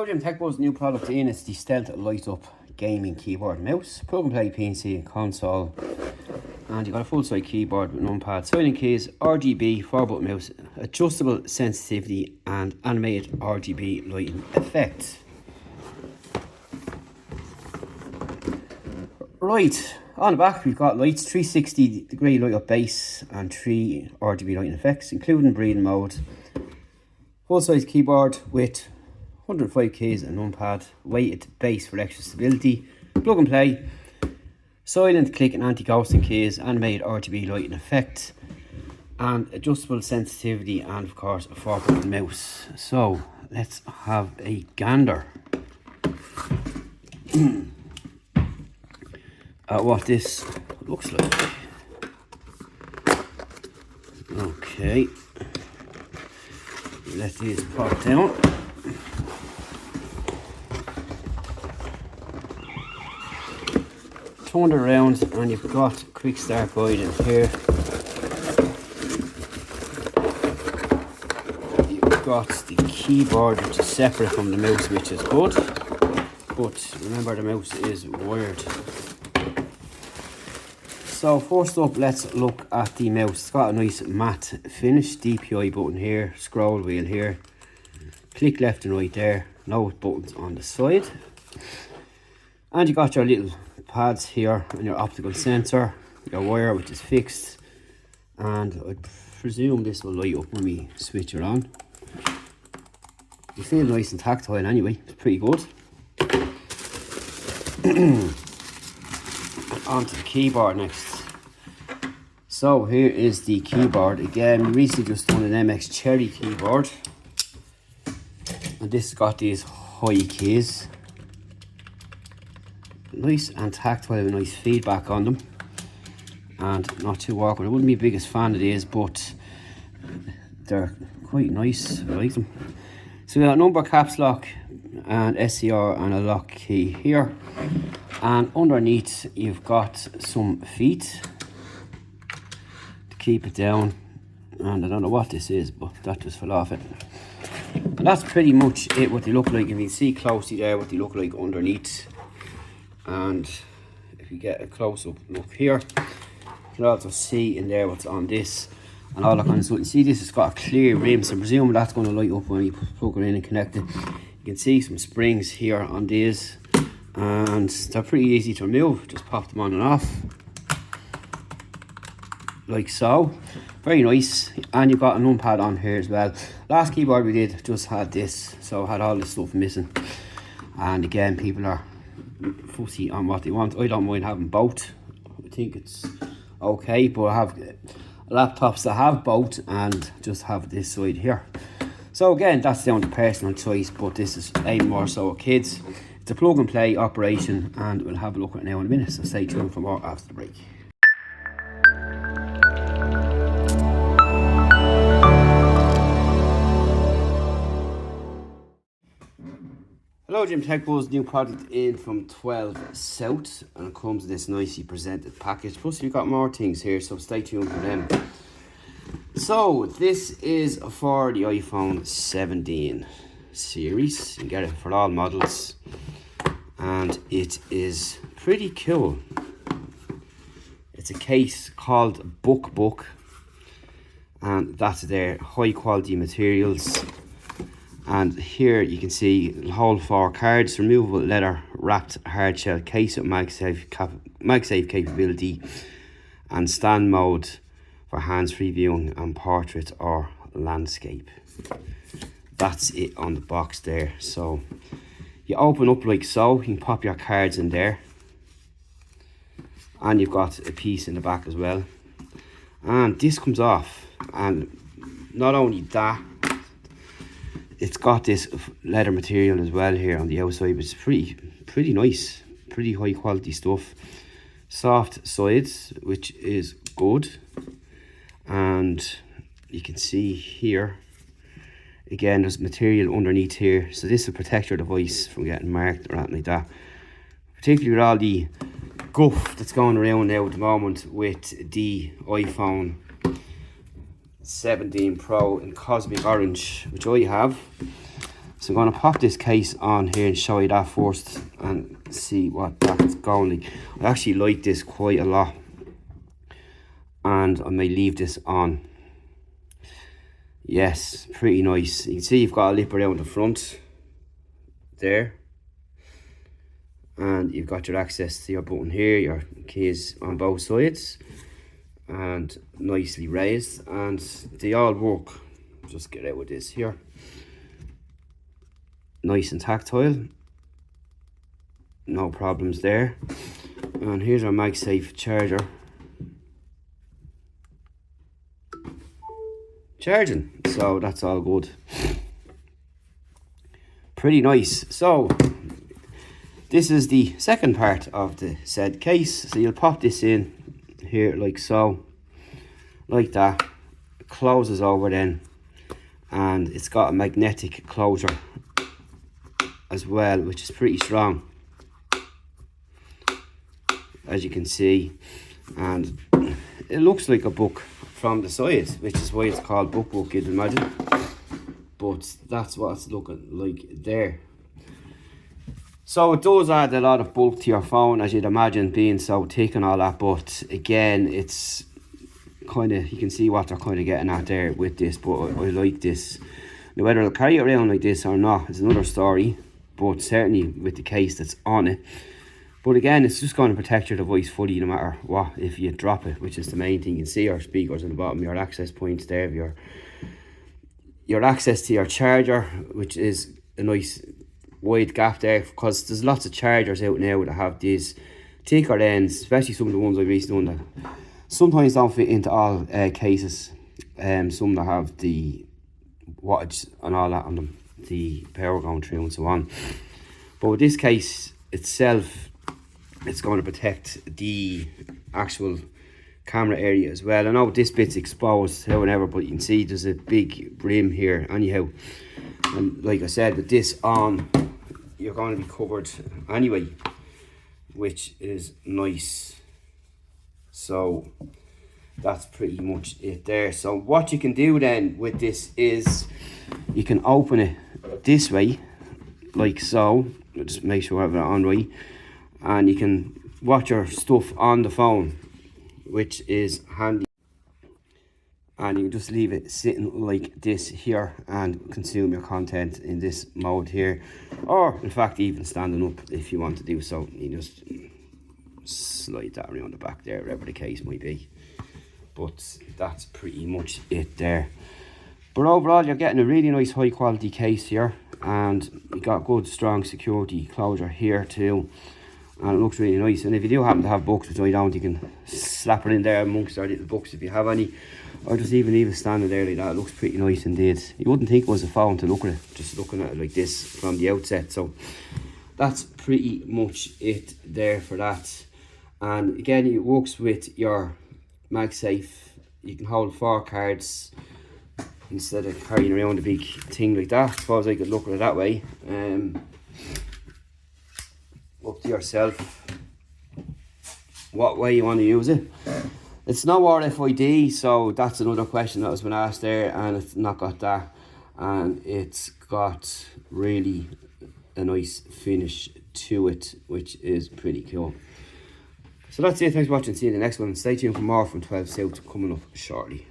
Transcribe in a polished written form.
Hello Jim, TechBuzz new product in, it's the Stealth Light Up gaming keyboard and mouse, plug and play PC and console, and you've got a full size keyboard with numpad, silent keys, RGB, 4-button mouse, adjustable sensitivity and animated RGB lighting effect. Right, on the back we've got lights, 360 degree light up base and 3 RGB lighting effects, including breathing mode. Full size keyboard with 105 keys and numpad, weighted base for extra stability, plug and play, silent click and anti-ghosting keys, animated RGB lighting effect, and adjustable sensitivity, and of course a 4-button mouse. So let's have a gander at what this looks like. Okay, let these pop down. Turn it around and you've got quick start guide in here. You've got the keyboard, which is separate from the mouse, which is good, but remember the mouse is wired. So first up, let's look at the mouse. It's got a nice matte finish, DPI button here, scroll wheel here, click left and right there, note buttons on the side, and you got your little pads here and your optical sensor, your wire which is fixed, and I presume this will light up when we switch it on. You feel nice and tactile anyway, it's pretty good. Onto the keyboard next. So here is the keyboard. Again, we recently just done an MX Cherry keyboard, and this has got these high keys, nice and tactile with nice feedback on them and not too awkward. I wouldn't be the biggest fan of these, but they're quite nice. I like them. So we got a number, caps lock and SCR and a lock key here, and underneath you've got some feet to keep it down, and I don't know what this is, but that just fell off it. And that's pretty much it, what they look like. If you can see closely there what they look like underneath. And if you get a close-up look here, you can also see in there what's on this and all that kind of stuff. You see this has got a clear rim, so I'm presuming that's going to light up when you plug it in and connect it. You can see some springs here on these, and they're pretty easy to remove. Just pop them on and off like so. Very nice. And you've got a numpad on here as well. Last keyboard we did just had this, so I had all this stuff missing. And again, people are fussy on what they want. I don't mind having both. I think it's okay, but I have laptops that have both and just have this side here. So again, that's down to personal choice, but this is aimed more so at kids. It's a plug and play operation, and we'll have a look at it now in a minute, so stay tuned for more after the break. Hello Jim, TechBuzz new product in from 12 South, and it comes in this nicely presented package. Plus we've got more things here, so stay tuned for them. So this is for the iPhone 17 series. You can get it for all models, and it is pretty cool. It's a case called BookBook, and that's their high quality materials. And here you can see the whole 4 cards, removable leather wrapped hard shell case with MagSafe capability, and stand mode for hands-free viewing and portrait or landscape. That's it on the box there. So you open up like so, you can pop your cards in there, and you've got a piece in the back as well, and this comes off. And not only that, it's got this leather material as well here on the outside, but it's pretty nice, pretty high quality stuff. Soft sides, which is good. And you can see here, again, there's material underneath here. So this will protect your device from getting marked or anything like that. Particularly with all the guff that's going around now at the moment with the iPhone 17 Pro in Cosmic Orange, which I have. So I'm going to pop this case on here and show you that first and see what that's going like. I actually like this quite a lot, and I may leave this on. Yes, pretty nice. You can see you've got a lip around the front there, and you've got your access to your button here, your keys on both sides, and nicely raised, and they all work. Just get out with this here. Nice and tactile, no problems there. And here's our MagSafe charger. Charging, so that's all good. Pretty nice. So this is the second part of the said case. So you'll pop this in here like so, like that. It closes over then, and it's got a magnetic closure as well, which is pretty strong, as you can see. And it looks like a book from the side, which is why it's called book, you'd imagine. But that's what it's looking like there. So it does add a lot of bulk to your phone, as you'd imagine, being so thick and all that. But again, it's kind of, you can see what they're kind of getting at there with this. But I like this. Now, whether I'll carry it around like this or not is another story, but certainly with the case that's on it. But again, it's just going to protect your device fully no matter what if you drop it, which is the main thing. You can see our speakers on the bottom, your access points there, your access to your charger, which is a nice wide gap there, because there's lots of chargers out now that have these thicker ends, especially some of the ones I've recently done that sometimes don't fit into all cases. Some that have the wattage and all that on them, the power going through and so on. But with this case itself, it's going to protect the actual camera area as well. I know this bit's exposed however, but you can see there's a big brim here anyhow. And like I said, with this on, you're going to be covered anyway, which is nice. So that's pretty much it there. So what you can do then with this is you can open it this way, like so. Just make sure I have it on right. And you can watch your stuff on the phone, which is handy. And you can just leave it sitting like this here and consume your content in this mode here. Or in fact, even standing up if you want to do so. You just slide that around the back there, whatever the case might be. But that's pretty much it there. But overall, you're getting a really nice high quality case here. And you got good strong security closure here too. And it looks really nice. And if you do happen to have books, which I don't, you can slap it in there amongst our little books if you have any, or just even leave it standing there like that. It looks pretty nice indeed. You wouldn't think it was a phone to look at it, just looking at it like this from the outset. So that's pretty much it there for that. And again, it works with your MagSafe. You can hold 4 cards instead of carrying around a big thing like that. I suppose I could look at it that way. Up to yourself what way you want to use it. It's no RFID, so that's another question that was been asked there, and it's not got that, and it's got really a nice finish to it, which is pretty cool. So that's it. Thanks for watching. See you in the next one. Stay tuned for more from 12 South coming up shortly.